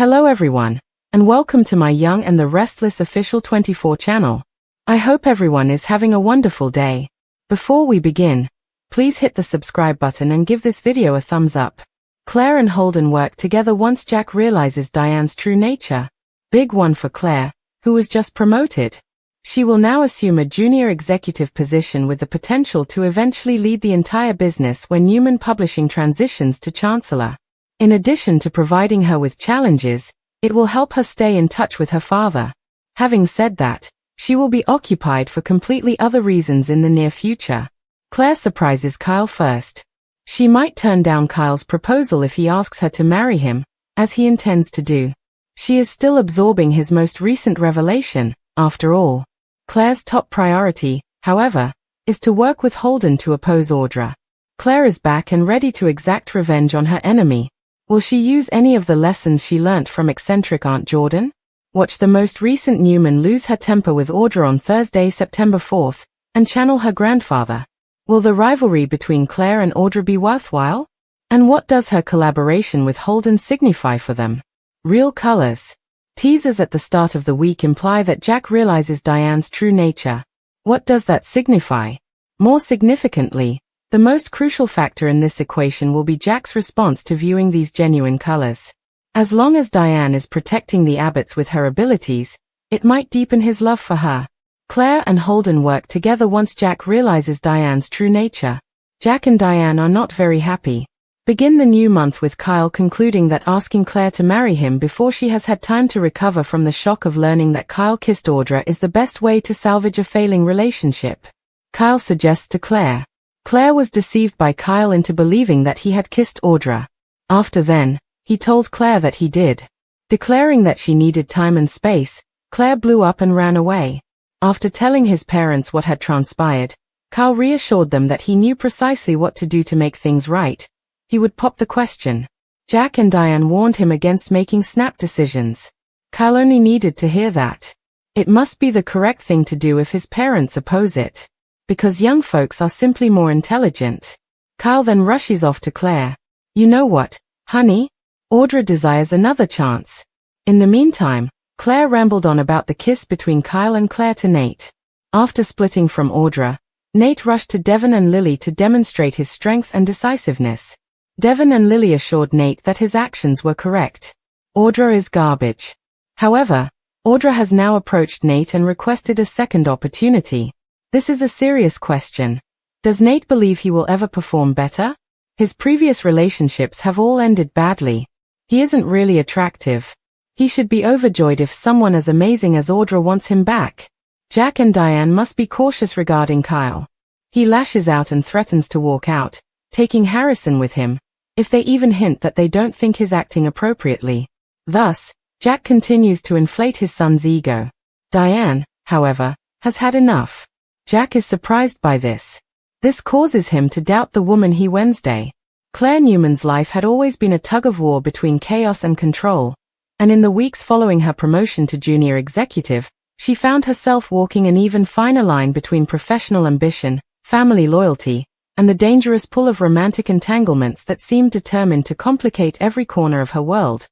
Hello everyone, and welcome to my Young and the Restless official 24 channel. I hope everyone is having a wonderful day. Before we begin, please hit the subscribe button and give this video a thumbs up. Claire and Holden work together once Jack realizes Diane's true nature. Big one for Claire, who was just promoted. She will now assume a junior executive position with the potential to eventually lead the entire business when Newman Publishing transitions to Chancellor. In addition to providing her with challenges, it will help her stay in touch with her father. Having said that, she will be occupied for completely other reasons in the near future. Claire surprises Kyle first. She might turn down Kyle's proposal if he asks her to marry him, as he intends to do. She is still absorbing his most recent revelation, after all. Claire's top priority, however, is to work with Holden to oppose Audra. Claire is back and ready to exact revenge on her enemy. Will she use any of the lessons she learnt from eccentric Aunt Jordan? Watch the most recent Newman lose her temper with Audra on Thursday, September 4th, and channel her grandfather. Will the rivalry between Claire and Audra be worthwhile? And what does her collaboration with Holden signify for them? Real colors. Teasers at the start of the week imply that Jack realizes Diane's true nature. What does that signify? More significantly, the most crucial factor in this equation will be Jack's response to viewing these genuine colors. As long as Diane is protecting the Abbotts with her abilities, it might deepen his love for her. Claire and Holden work together once Jack realizes Diane's true nature. Jack and Diane are not very happy. Begin the new month with Kyle concluding that asking Claire to marry him before she has had time to recover from the shock of learning that Kyle kissed Audra is the best way to salvage a failing relationship. Kyle suggests to Claire. Claire was deceived by Kyle into believing that he had kissed Audra. After then, he told Claire that he did. Declaring that she needed time and space, Claire blew up and ran away. After telling his parents what had transpired, Kyle reassured them that he knew precisely what to do to make things right. He would pop the question. Jack and Diane warned him against making snap decisions. Kyle only needed to hear that. It must be the correct thing to do if his parents oppose it. Because young folks are simply more intelligent. Kyle then rushes off to Claire. You know what, honey? Audra desires another chance. In the meantime, Claire rambled on about the kiss between Kyle and Claire to Nate. After splitting from Audra, Nate rushed to Devon and Lily to demonstrate his strength and decisiveness. Devon and Lily assured Nate that his actions were correct. Audra is garbage. However, Audra has now approached Nate and requested a second opportunity. This is a serious question. Does Nate believe he will ever perform better? His previous relationships have all ended badly. He isn't really attractive. He should be overjoyed if someone as amazing as Audra wants him back. Jack and Diane must be cautious regarding Kyle. He lashes out and threatens to walk out, taking Harrison with him, if they even hint that they don't think he's acting appropriately. Thus, Jack continues to inflate his son's ego. Diane, however, has had enough. Jack is surprised by this. This causes him to doubt the woman he Wednesday. Claire Newman's life had always been a tug-of-war between chaos and control, and in the weeks following her promotion to junior executive, she found herself walking an even finer line between professional ambition, family loyalty, and the dangerous pull of romantic entanglements that seemed determined to complicate every corner of her world.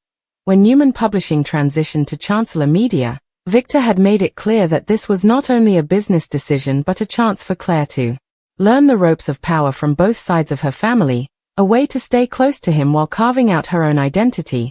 When Newman Publishing transitioned to Chancellor Media, Victor had made it clear that this was not only a business decision but a chance for Claire to learn the ropes of power from both sides of her family, a way to stay close to him while carving out her own identity.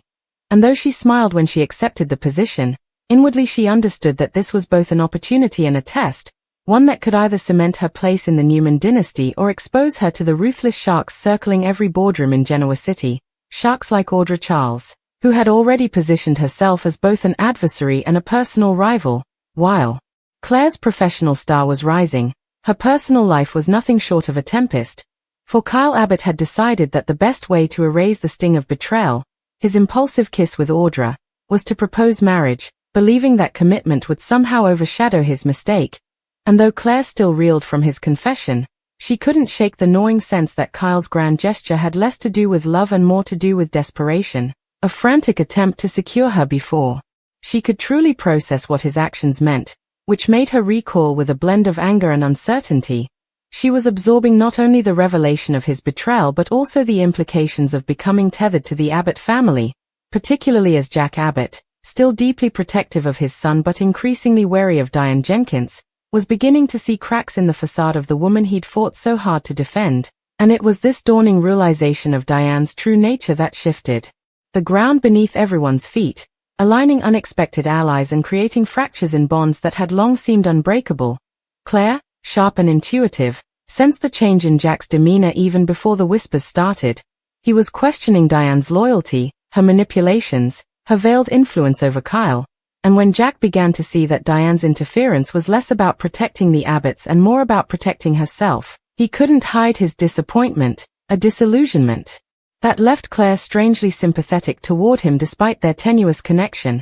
And though she smiled when she accepted the position, inwardly she understood that this was both an opportunity and a test, one that could either cement her place in the Newman dynasty or expose her to the ruthless sharks circling every boardroom in Genoa City, sharks like Audra Charles, who had already positioned herself as both an adversary and a personal rival. While Claire's professional star was rising, her personal life was nothing short of a tempest, for Kyle Abbott had decided that the best way to erase the sting of betrayal, his impulsive kiss with Audra, was to propose marriage, believing that commitment would somehow overshadow his mistake. And though Claire still reeled from his confession, she couldn't shake the gnawing sense that Kyle's grand gesture had less to do with love and more to do with desperation. A frantic attempt to secure her before she could truly process what his actions meant, which made her recoil with a blend of anger and uncertainty. She was absorbing not only the revelation of his betrayal but also the implications of becoming tethered to the Abbott family, particularly as Jack Abbott, still deeply protective of his son but increasingly wary of Diane Jenkins, was beginning to see cracks in the facade of the woman he'd fought so hard to defend, and it was this dawning realization of Diane's true nature that shifted the ground beneath everyone's feet, aligning unexpected allies and creating fractures in bonds that had long seemed unbreakable. Claire, sharp and intuitive, sensed the change in Jack's demeanor even before the whispers started. He was questioning Diane's loyalty, her manipulations, her veiled influence over Kyle, and when Jack began to see that Diane's interference was less about protecting the Abbotts and more about protecting herself, he couldn't hide his disappointment, a disillusionment that left Claire strangely sympathetic toward him despite their tenuous connection.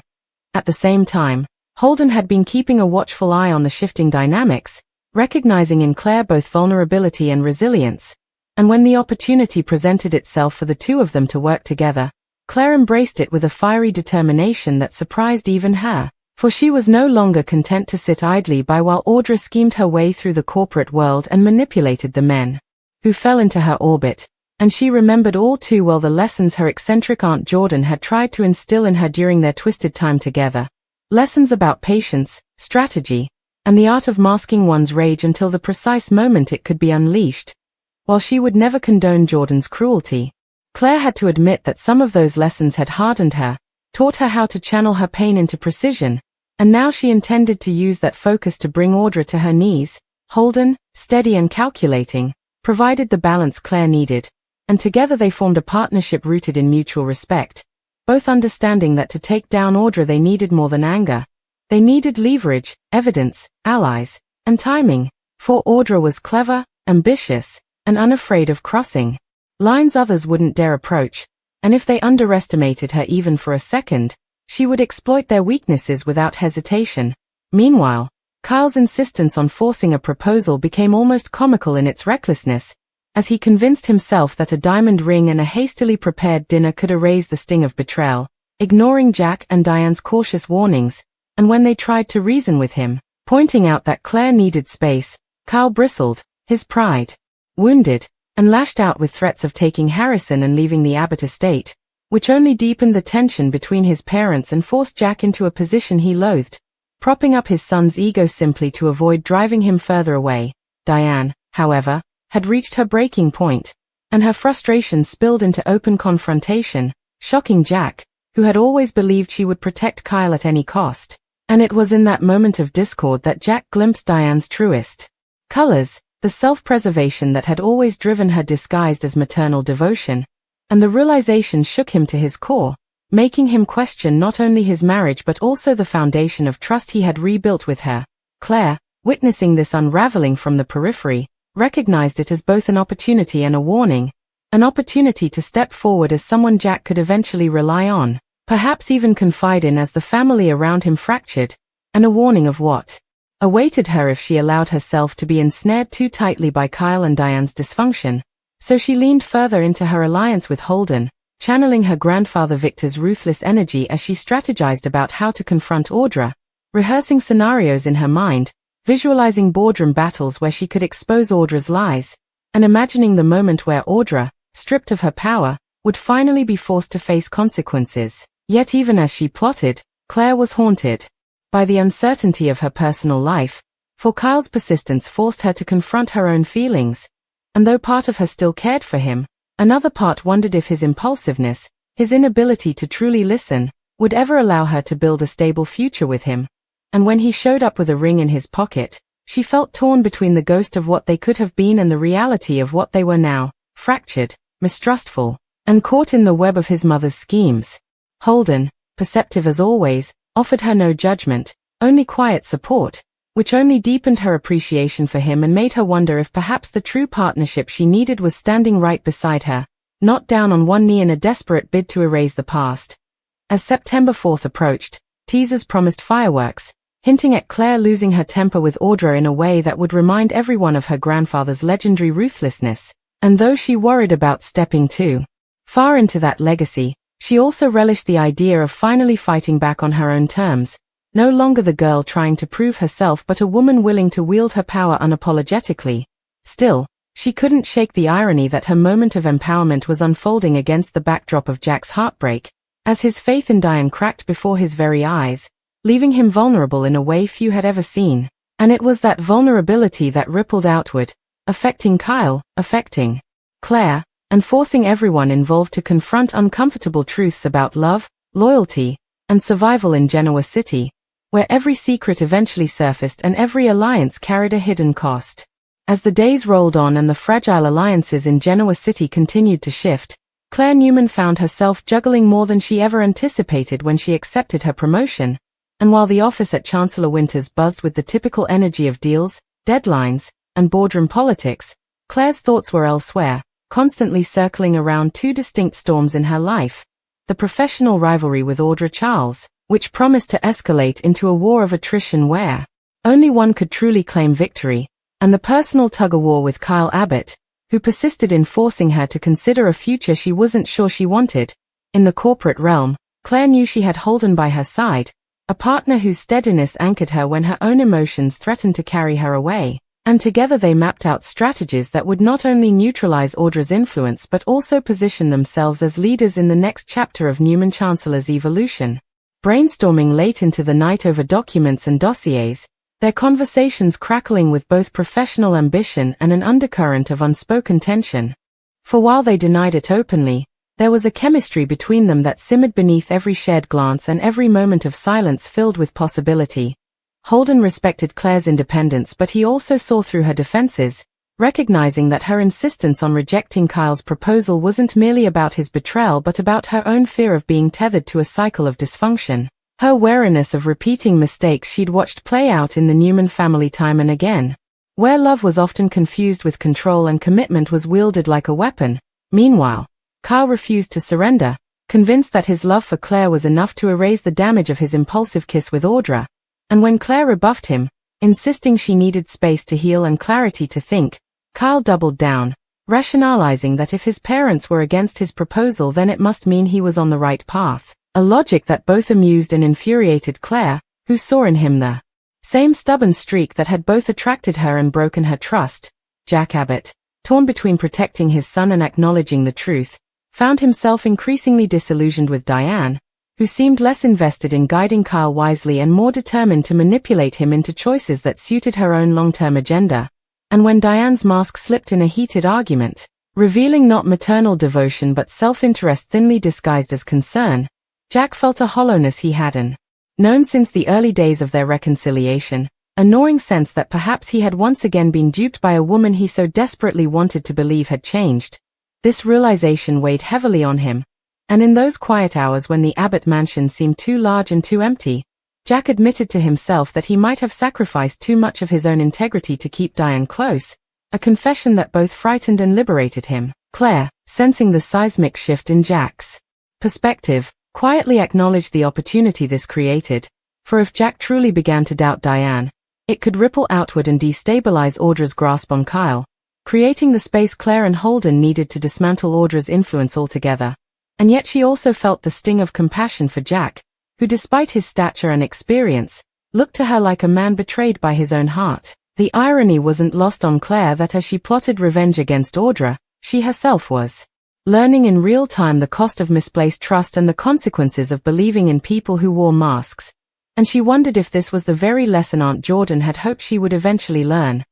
At the same time, Holden had been keeping a watchful eye on the shifting dynamics, recognizing in Claire both vulnerability and resilience, and when the opportunity presented itself for the two of them to work together, Claire embraced it with a fiery determination that surprised even her, for she was no longer content to sit idly by while Audra schemed her way through the corporate world and manipulated the men who fell into her orbit, and she remembered all too well the lessons her eccentric Aunt Jordan had tried to instill in her during their twisted time together. Lessons about patience, strategy, and the art of masking one's rage until the precise moment it could be unleashed. While she would never condone Jordan's cruelty, Claire had to admit that some of those lessons had hardened her, taught her how to channel her pain into precision, and now she intended to use that focus to bring Audra to her knees. Holden, steady and calculating, provided the balance Claire needed, and together they formed a partnership rooted in mutual respect, both understanding that to take down Audra they needed more than anger. They needed leverage, evidence, allies, and timing, for Audra was clever, ambitious, and unafraid of crossing lines others wouldn't dare approach, and if they underestimated her even for a second, she would exploit their weaknesses without hesitation. Meanwhile, Kyle's insistence on forcing a proposal became almost comical in its recklessness, as he convinced himself that a diamond ring and a hastily prepared dinner could erase the sting of betrayal, ignoring Jack and Diane's cautious warnings, and when they tried to reason with him, pointing out that Claire needed space, Kyle bristled, his pride wounded, and lashed out with threats of taking Harrison and leaving the Abbott estate, which only deepened the tension between his parents and forced Jack into a position he loathed, propping up his son's ego simply to avoid driving him further away. Diane, however, had reached her breaking point, and her frustration spilled into open confrontation, shocking Jack, who had always believed she would protect Kyle at any cost. And it was in that moment of discord that Jack glimpsed Diane's truest colors, the self-preservation that had always driven her disguised as maternal devotion, and the realization shook him to his core, making him question not only his marriage but also the foundation of trust he had rebuilt with her. Claire, witnessing this unraveling from the periphery, recognized it as both an opportunity and a warning, an opportunity to step forward as someone Jack could eventually rely on, perhaps even confide in as the family around him fractured, and a warning of what awaited her if she allowed herself to be ensnared too tightly by Kyle and Diane's dysfunction. So she leaned further into her alliance with Holden, channeling her grandfather Victor's ruthless energy as she strategized about how to confront Audra, rehearsing scenarios in her mind, visualizing boardroom battles where she could expose Audra's lies, and imagining the moment where Audra, stripped of her power, would finally be forced to face consequences. Yet even as she plotted, Claire was haunted by the uncertainty of her personal life, for Kyle's persistence forced her to confront her own feelings, and though part of her still cared for him, another part wondered if his impulsiveness, his inability to truly listen, would ever allow her to build a stable future with him. And when he showed up with a ring in his pocket, she felt torn between the ghost of what they could have been and the reality of what they were now, fractured, mistrustful, and caught in the web of his mother's schemes. Holden, perceptive as always, offered her no judgment, only quiet support, which only deepened her appreciation for him and made her wonder if perhaps the true partnership she needed was standing right beside her, not down on one knee in a desperate bid to erase the past. As September 4th approached, teasers promised fireworks, hinting at Claire losing her temper with Audra in a way that would remind everyone of her grandfather's legendary ruthlessness, and though she worried about stepping too far into that legacy, she also relished the idea of finally fighting back on her own terms, no longer the girl trying to prove herself but a woman willing to wield her power unapologetically. Still, she couldn't shake the irony that her moment of empowerment was unfolding against the backdrop of Jack's heartbreak, as his faith in Diane cracked before his very eyes, leaving him vulnerable in a way few had ever seen. And it was that vulnerability that rippled outward, affecting Kyle, affecting Claire, and forcing everyone involved to confront uncomfortable truths about love, loyalty, and survival in Genoa City, where every secret eventually surfaced and every alliance carried a hidden cost. As the days rolled on and the fragile alliances in Genoa City continued to shift, Claire Newman found herself juggling more than she ever anticipated when she accepted her promotion. And while the office at Chancellor Winters buzzed with the typical energy of deals, deadlines, and boardroom politics, Claire's thoughts were elsewhere, constantly circling around two distinct storms in her life. The professional rivalry with Audra Charles, which promised to escalate into a war of attrition where only one could truly claim victory, and the personal tug-of-war with Kyle Abbott, who persisted in forcing her to consider a future she wasn't sure she wanted. In the corporate realm, Claire knew she had Holden by her side, a partner whose steadiness anchored her when her own emotions threatened to carry her away, and together they mapped out strategies that would not only neutralize Audra's influence but also position themselves as leaders in the next chapter of Newman Chancellor's evolution. Brainstorming late into the night over documents and dossiers, their conversations crackling with both professional ambition and an undercurrent of unspoken tension. For while they denied it openly, there was a chemistry between them that simmered beneath every shared glance and every moment of silence filled with possibility. Holden respected Claire's independence, but he also saw through her defenses, recognizing that her insistence on rejecting Kyle's proposal wasn't merely about his betrayal but about her own fear of being tethered to a cycle of dysfunction. Her wariness of repeating mistakes she'd watched play out in the Newman family time and again, where love was often confused with control and commitment was wielded like a weapon. Meanwhile, Kyle refused to surrender, convinced that his love for Claire was enough to erase the damage of his impulsive kiss with Audra. And when Claire rebuffed him, insisting she needed space to heal and clarity to think, Kyle doubled down, rationalizing that if his parents were against his proposal then it must mean he was on the right path, a logic that both amused and infuriated Claire, who saw in him the same stubborn streak that had both attracted her and broken her trust. Jack Abbott, torn between protecting his son and acknowledging the truth, found himself increasingly disillusioned with Diane, who seemed less invested in guiding Kyle wisely and more determined to manipulate him into choices that suited her own long-term agenda. And when Diane's mask slipped in a heated argument, revealing not maternal devotion but self-interest thinly disguised as concern, Jack felt a hollowness he hadn't known since the early days of their reconciliation, a gnawing sense that perhaps he had once again been duped by a woman he so desperately wanted to believe had changed. This realization weighed heavily on him, and in those quiet hours when the Abbott mansion seemed too large and too empty, Jack admitted to himself that he might have sacrificed too much of his own integrity to keep Diane close, a confession that both frightened and liberated him. Claire, sensing the seismic shift in Jack's perspective, quietly acknowledged the opportunity this created, for if Jack truly began to doubt Diane, it could ripple outward and destabilize Audra's grasp on Kyle, creating the space Claire and Holden needed to dismantle Audra's influence altogether. And yet she also felt the sting of compassion for Jack, who despite his stature and experience, looked to her like a man betrayed by his own heart. The irony wasn't lost on Claire that as she plotted revenge against Audra, she herself was learning in real time the cost of misplaced trust and the consequences of believing in people who wore masks. And she wondered if this was the very lesson Aunt Jordan had hoped she would eventually learn.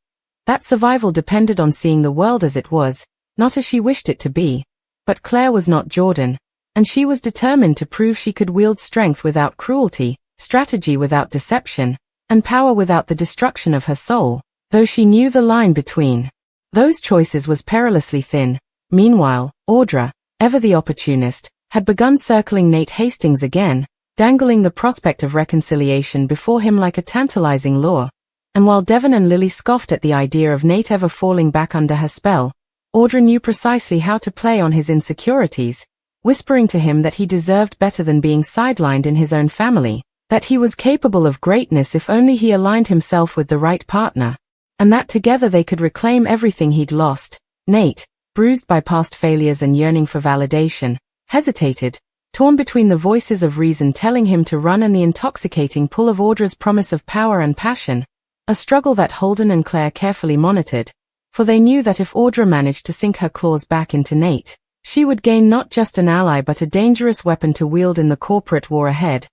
That survival depended on seeing the world as it was, not as she wished it to be. But Claire was not Jordan, and she was determined to prove she could wield strength without cruelty, strategy without deception, and power without the destruction of her soul, though she knew the line between those choices was perilously thin. Meanwhile, Audra, ever the opportunist, had begun circling Nate Hastings again, dangling the prospect of reconciliation before him like a tantalizing lure. And while Devon and Lily scoffed at the idea of Nate ever falling back under her spell, Audra knew precisely how to play on his insecurities, whispering to him that he deserved better than being sidelined in his own family, that he was capable of greatness if only he aligned himself with the right partner, and that together they could reclaim everything he'd lost. Nate, bruised by past failures and yearning for validation, hesitated, torn between the voices of reason telling him to run and the intoxicating pull of Audra's promise of power and passion, a struggle that Holden and Claire carefully monitored, for they knew that if Audra managed to sink her claws back into Nate, She would gain not just an ally but a dangerous weapon to wield in the corporate war ahead.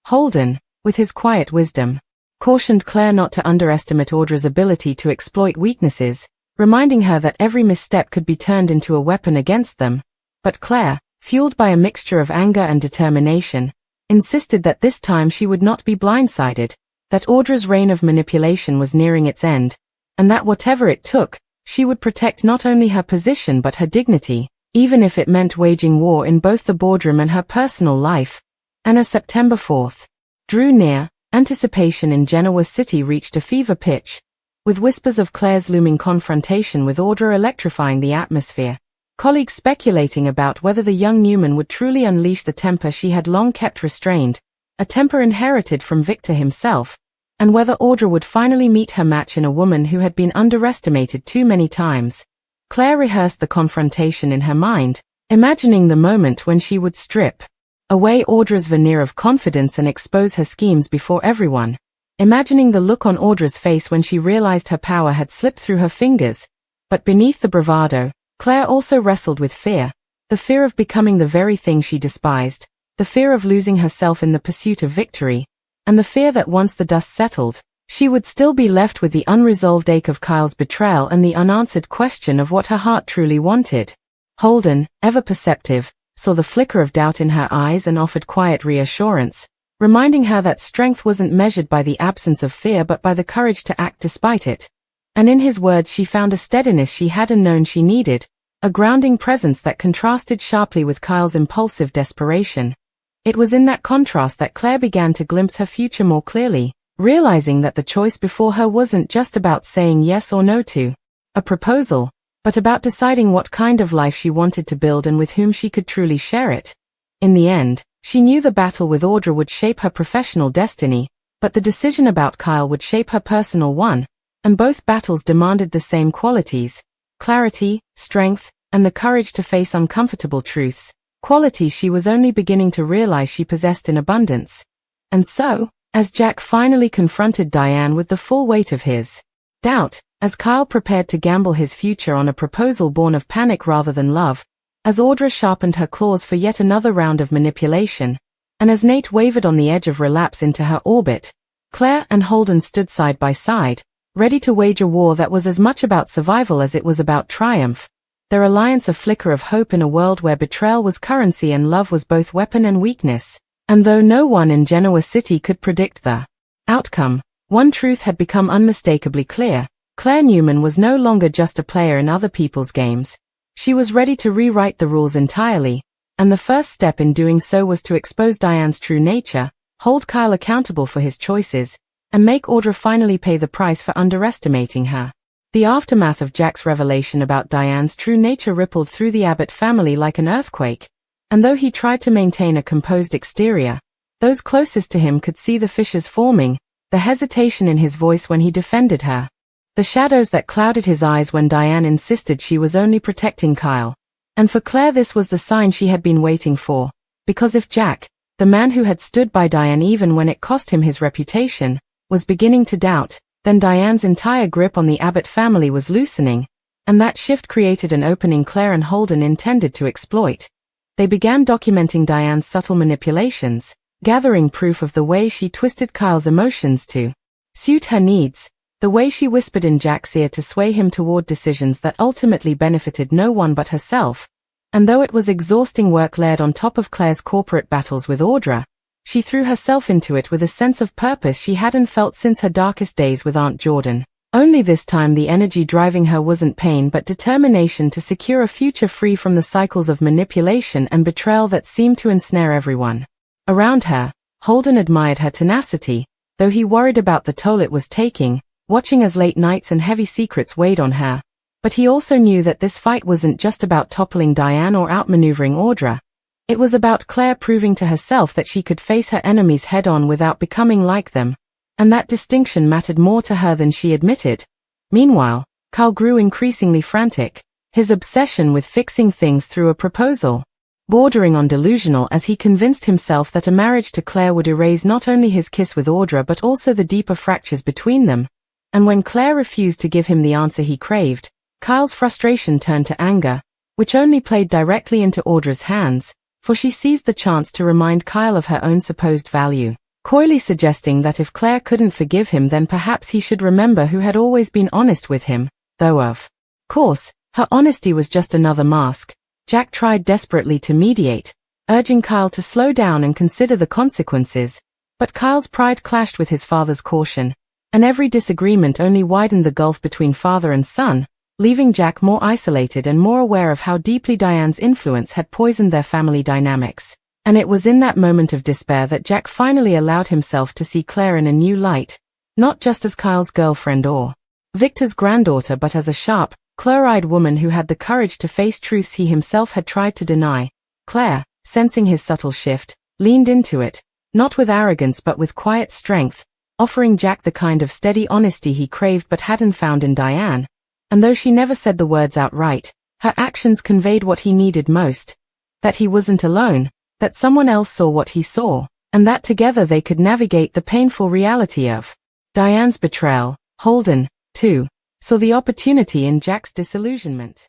Holden, with his quiet wisdom, cautioned Claire not to underestimate Audra's ability to exploit weaknesses, reminding her that every misstep could be turned into a weapon against them. But Claire, fueled by a mixture of anger and determination, insisted that this time she would not be blindsided, that Audra's reign of manipulation was nearing its end, and that whatever it took, she would protect not only her position but her dignity, even if it meant waging war in both the boardroom and her personal life. And as September 4th drew near, anticipation in Genoa City reached a fever pitch, with whispers of Claire's looming confrontation with Audra electrifying the atmosphere. Colleagues speculating about whether the young Newman would truly unleash the temper she had long kept restrained, a temper inherited from Victor himself, and whether Audra would finally meet her match in a woman who had been underestimated too many times. Claire rehearsed the confrontation in her mind, imagining the moment when she would strip away Audra's veneer of confidence and expose her schemes before everyone, imagining the look on Audra's face when she realized her power had slipped through her fingers. But beneath the bravado, Claire also wrestled with fear, the fear of becoming the very thing she despised, the fear of losing herself in the pursuit of victory, and the fear that once the dust settled, she would still be left with the unresolved ache of Kyle's betrayal and the unanswered question of what her heart truly wanted. Holden, ever perceptive, saw the flicker of doubt in her eyes and offered quiet reassurance, reminding her that strength wasn't measured by the absence of fear but by the courage to act despite it. And in his words she found a steadiness she hadn't known she needed, a grounding presence that contrasted sharply with Kyle's impulsive desperation. It was in that contrast that Claire began to glimpse her future more clearly, realizing that the choice before her wasn't just about saying yes or no to a proposal, but about deciding what kind of life she wanted to build and with whom she could truly share it. In the end, she knew the battle with Audra would shape her professional destiny, but the decision about Kyle would shape her personal one, and both battles demanded the same qualities: clarity, strength, and the courage to face uncomfortable truths, qualities she was only beginning to realize she possessed in abundance. And so, as Jack finally confronted Diane with the full weight of his doubt, as Kyle prepared to gamble his future on a proposal born of panic rather than love, as Audra sharpened her claws for yet another round of manipulation, and as Nate wavered on the edge of relapse into her orbit, Claire and Holden stood side by side, ready to wage a war that was as much about survival as it was about triumph, their alliance a flicker of hope in a world where betrayal was currency and love was both weapon and weakness. And though no one in Genoa City could predict the outcome, one truth had become unmistakably clear: Claire Newman was no longer just a player in other people's games. She was ready to rewrite the rules entirely, and the first step in doing so was to expose Diane's true nature, hold Kyle accountable for his choices, and make Audra finally pay the price for underestimating her. The aftermath of Jack's revelation about Diane's true nature rippled through the Abbott family like an earthquake, and though he tried to maintain a composed exterior, those closest to him could see the fissures forming, the hesitation in his voice when he defended her, the shadows that clouded his eyes when Diane insisted she was only protecting Kyle. And for Claire this was the sign she had been waiting for, because if Jack, the man who had stood by Diane even when it cost him his reputation, was beginning to doubt, then Diane's entire grip on the Abbott family was loosening, and that shift created an opening Claire and Holden intended to exploit. They began documenting Diane's subtle manipulations, gathering proof of the way she twisted Kyle's emotions to suit her needs, the way she whispered in Jack's ear to sway him toward decisions that ultimately benefited no one but herself. And though it was exhausting work layered on top of Claire's corporate battles with Audra, she threw herself into it with a sense of purpose she hadn't felt since her darkest days with Aunt Jordan. Only this time the energy driving her wasn't pain but determination to secure a future free from the cycles of manipulation and betrayal that seemed to ensnare everyone around her. Holden admired her tenacity, though he worried about the toll it was taking, watching as late nights and heavy secrets weighed on her. But he also knew that this fight wasn't just about toppling Diane or outmaneuvering Audra. It was about Claire proving to herself that she could face her enemies head-on without becoming like them. And that distinction mattered more to her than she admitted. Meanwhile, Kyle grew increasingly frantic, his obsession with fixing things through a proposal bordering on delusional as he convinced himself that a marriage to Claire would erase not only his kiss with Audra but also the deeper fractures between them. And when Claire refused to give him the answer he craved, Kyle's frustration turned to anger, which only played directly into Audra's hands, for she seized the chance to remind Kyle of her own supposed value, coyly suggesting that if Claire couldn't forgive him then perhaps he should remember who had always been honest with him, though of course, her honesty was just another mask. Jack tried desperately to mediate, urging Kyle to slow down and consider the consequences, but Kyle's pride clashed with his father's caution, and every disagreement only widened the gulf between father and son, leaving Jack more isolated and more aware of how deeply Diane's influence had poisoned their family dynamics. And it was in that moment of despair that Jack finally allowed himself to see Claire in a new light, not just as Kyle's girlfriend or Victor's granddaughter but as a sharp, clear-eyed woman who had the courage to face truths he himself had tried to deny. Claire, sensing his subtle shift, leaned into it, not with arrogance but with quiet strength, offering Jack the kind of steady honesty he craved but hadn't found in Diane. And though she never said the words outright, her actions conveyed what he needed most, that he wasn't alone, that someone else saw what he saw, and that together they could navigate the painful reality of Diane's betrayal. Holden, too, saw the opportunity in Jack's disillusionment.